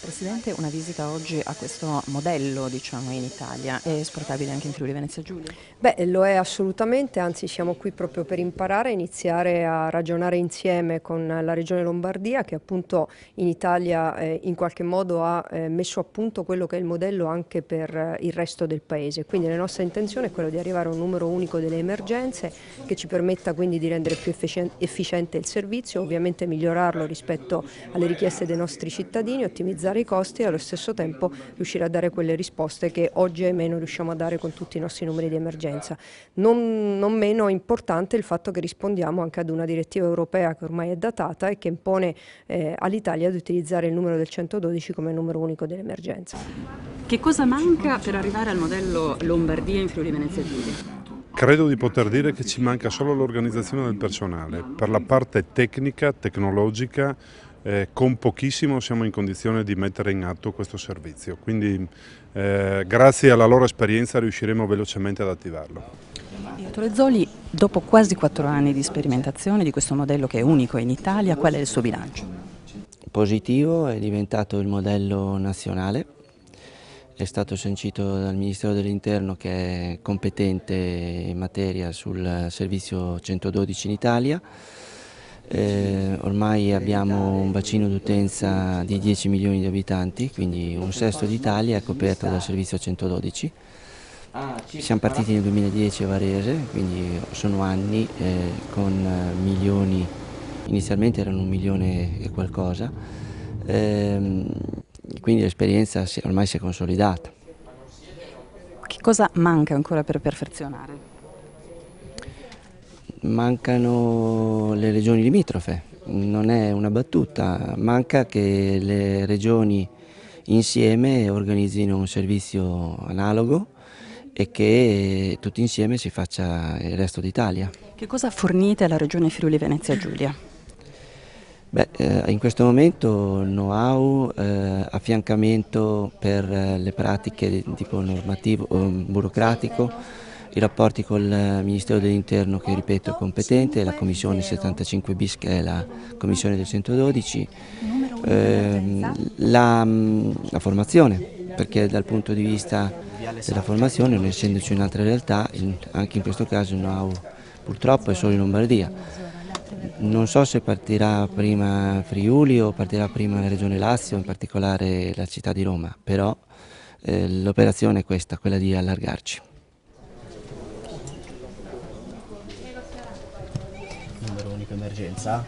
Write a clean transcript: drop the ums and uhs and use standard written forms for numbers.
Presidente, una visita oggi a questo modello, diciamo, in Italia è esportabile anche in Friuli Venezia Giulia? Beh, lo è assolutamente, anzi siamo qui proprio per imparare e iniziare a ragionare insieme con la Regione Lombardia che appunto in Italia in qualche modo ha messo a punto quello che è il modello anche per il resto del Paese. Quindi la nostra intenzione è quella di arrivare a un numero unico delle emergenze che ci permetta quindi di rendere più efficiente il servizio, ovviamente migliorarlo rispetto alle richieste dei nostri cittadini, ottimizzare i costi e allo stesso tempo riuscire a dare quelle risposte che oggi ahimè non riusciamo a dare con tutti i nostri numeri di emergenza. Non meno importante il fatto che rispondiamo anche ad una direttiva europea che ormai è datata e che impone all'Italia di utilizzare il numero del 112 come numero unico dell'emergenza. Che cosa manca per arrivare al modello Lombardia in Friuli Venezia Giulia? Credo di poter dire che ci manca solo l'organizzazione del personale. Per la parte tecnica, tecnologica, con pochissimo siamo in condizione di mettere in atto questo servizio. Quindi grazie alla loro esperienza riusciremo velocemente ad attivarlo. Dottore Zoli, dopo quasi 4 anni di sperimentazione di questo modello che è unico in Italia, qual è il suo bilancio? Positivo, è diventato il modello nazionale, è stato sancito dal Ministero dell'Interno che è competente in materia sul servizio 112 in Italia. Ormai abbiamo un bacino d'utenza di 10 milioni di abitanti, quindi un sesto d'Italia è coperto dal servizio 112. Siamo partiti nel 2010 a Varese, quindi sono anni con milioni, inizialmente erano 1 milione e qualcosa, quindi l'esperienza ormai si è consolidata. Che cosa manca ancora per perfezionare? Mancano le regioni limitrofe, non è una battuta, manca che le regioni insieme organizzino un servizio analogo e che tutti insieme si faccia il resto d'Italia. Che cosa fornite alla Regione Friuli Venezia Giulia? Beh, in questo momento know-how, affiancamento per le pratiche di tipo normativo, burocratico, i rapporti col Ministero dell'Interno che ripeto è competente, la Commissione 75 bis che è la Commissione del 112, la formazione, perché dal punto di vista della formazione, non essendoci in altre realtà, anche in questo caso il know-how purtroppo è solo in Lombardia. Non so se partirà prima Friuli o partirà prima la Regione Lazio, in particolare la città di Roma, però l'operazione è questa, quella di allargarci. Numero unico emergenza.